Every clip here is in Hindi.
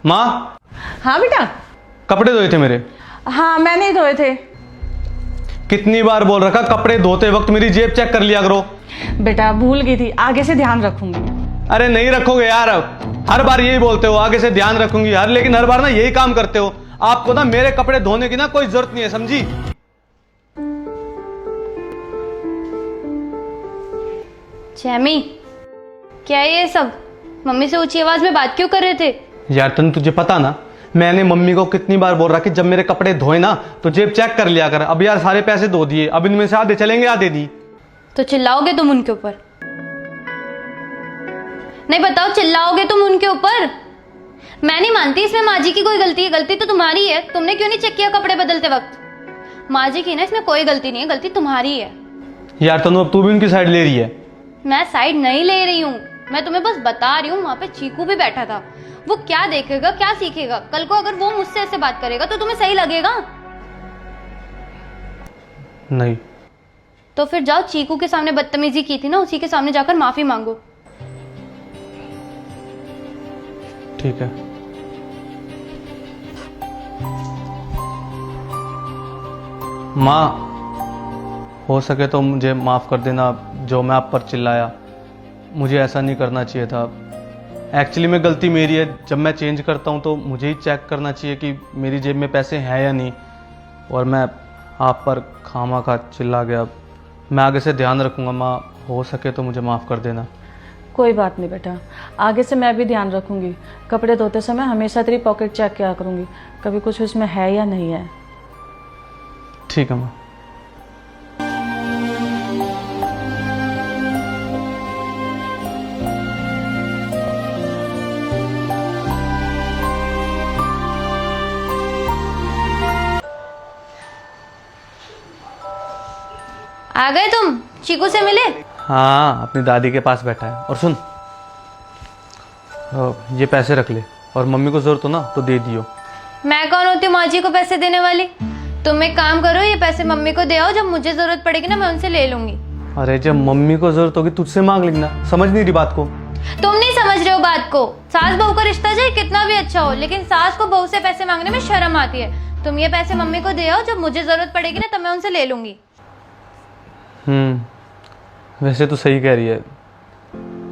माँ, हाँ बेटा। कपड़े धोए थे मेरे। हाँ मैंने ही धोए थे। कितनी बार बोल रखा कपड़े धोते वक्त मेरी जेब चेक कर लिया करो। बेटा भूल गई थी, आगे से ध्यान रखूंगी। अरे नहीं रखोगे यार, अब हर बार यही बोलते हो आगे से ध्यान रखूंगी यार, लेकिन हर बार ना यही काम करते हो। आपको ना मेरे कपड़े धोने की ना कोई जरूरत नहीं है, समझी? जैमी, क्या है ये सब? मम्मी से ऊंची आवाज में बात क्यों कर रहे थे? यार तन तुझे पता ना, मैंने मम्मी को कितनी बार बोल रहा कि जब मेरे कपड़े धोए ना तो जेब चेक कर लिया कर। अब यार सारे पैसे धो दिए, अब इनमें से आधे चलेंगे आधे नहीं। तो चिल्लाओगे तुम उनके ऊपर? नहीं बताओ, चिल्लाओगे तुम उनके ऊपर? मैं नहीं मानती इसमें माँ जी की कोई गलती है। गलती तो तुम्हारी है, तुमने क्यों नहीं चेक किया कपड़े बदलते वक्त? माँ जी की ना इसमें कोई गलती नहीं है, गलती तुम्हारी है। यार तनु अब तू भी उनकी साइड ले रही है। मैं साइड नहीं ले रही हूँ, मैं तुम्हें बस बता रही हूँ। वहां पे चीकू भी बैठा था, वो क्या देखेगा क्या सीखेगा? कल को अगर वो मुझसे ऐसे बात करेगा तो तुम्हें सही लगेगा? नहीं। तो फिर जाओ, चीकू के सामने बदतमीजी की थी ना, उसी के सामने जाकर माफी मांगो। ठीक है। माँ, हो सके तो मुझे माफ कर देना, जो मैं आप पर चिल्लाया। मुझे ऐसा नहीं करना चाहिए था। एक्चुअली में गलती मेरी है। जब मैं चेंज करता हूँ तो मुझे ही चेक करना चाहिए कि मेरी जेब में पैसे हैं या नहीं, और मैं आप पर खामा चिल्ला गया। मैं आगे से ध्यान रखूँगा माँ, हो सके तो मुझे माफ़ कर देना। कोई बात नहीं बेटा, आगे से मैं भी ध्यान रखूंगी। कपड़े धोते समय हमेशा तेरी पॉकेट चेक किया करूंगी, कभी कुछ उसमें है या नहीं है। ठीक है माँ। आ गए तुम? चीकू से मिले? हाँ, अपनी दादी के पास बैठा है। और सुन, ये पैसे रख ले, और मम्मी को जरूरत हो ना तो दे दियो। मैं कौन होती हूँ माँ जी को पैसे देने वाली? तुम एक काम करो, ये पैसे मम्मी को दे आओ, जब मुझे जरूरत पड़ेगी ना मैं उनसे ले लूंगी। अरे जब मम्मी को जरूरत होगी तुझसे मांग लेना, समझ नहीं रही बात को? तुम नहीं समझ रहे हो बात को। सास बहू का रिश्ता चाहे कितना भी अच्छा हो, लेकिन सास को बहू से पैसे मांगने में शर्म आती है। तुम ये पैसे मम्मी को दे आओ, जब मुझे जरूरत पड़ेगी ना तब मैं उनसे ले लूंगी। वैसे तो सही कह रही है।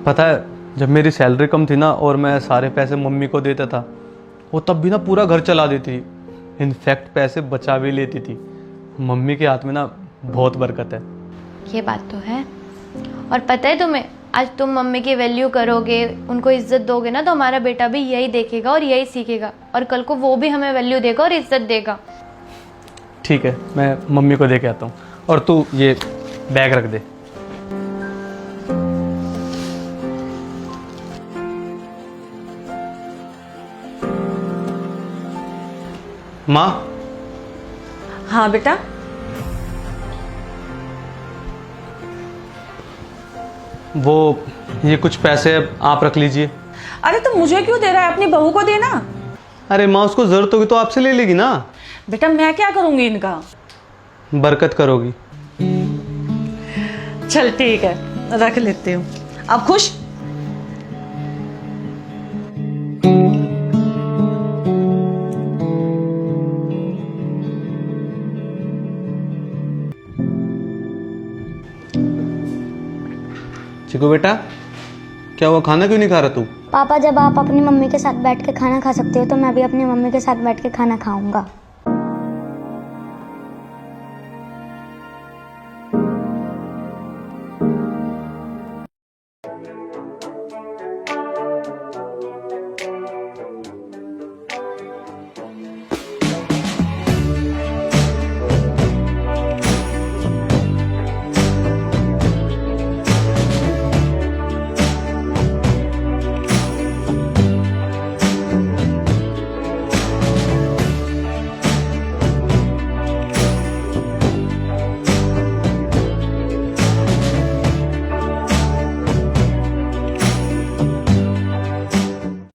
पता है, जब मेरी सैलरी कम थी ना और मैं सारे पैसे मम्मी को देता था, वो तब भी ना पूरा घर चला देती थी। इनफैक्ट पैसे बचा भी लेती थी। मम्मी के हाथ में ना बहुत बरकत है। ये बात तो है। और पता है तुम्हें, आज तुम मम्मी की वैल्यू करोगे, उनको इज्जत दोगे ना, तो हमारा बेटा भी यही देखेगा और यही सीखेगा, और कल को वो भी हमें वैल्यू देगा और इज्जत देगा। ठीक है, मैं मम्मी को दे के आता हूँ, और तू ये बैग रख दे। माँ। हाँ बेटा। वो ये कुछ पैसे आप रख लीजिए। अरे तो मुझे क्यों दे रहा है, अपनी बहू को देना। अरे माँ, उसको जरूरत होगी तो आपसे ले लेगी ना। बेटा मैं क्या करूंगी इनका? बरकत करोगी। चल ठीक है, रख लेती हूँ। अब खुश? चिकू बेटा, क्या वो खाना क्यों नहीं खा रहा तू? पापा, जब आप अपनी मम्मी के साथ बैठ के खाना खा सकते हो तो मैं भी अपनी मम्मी के साथ बैठ के खाना खाऊंगा।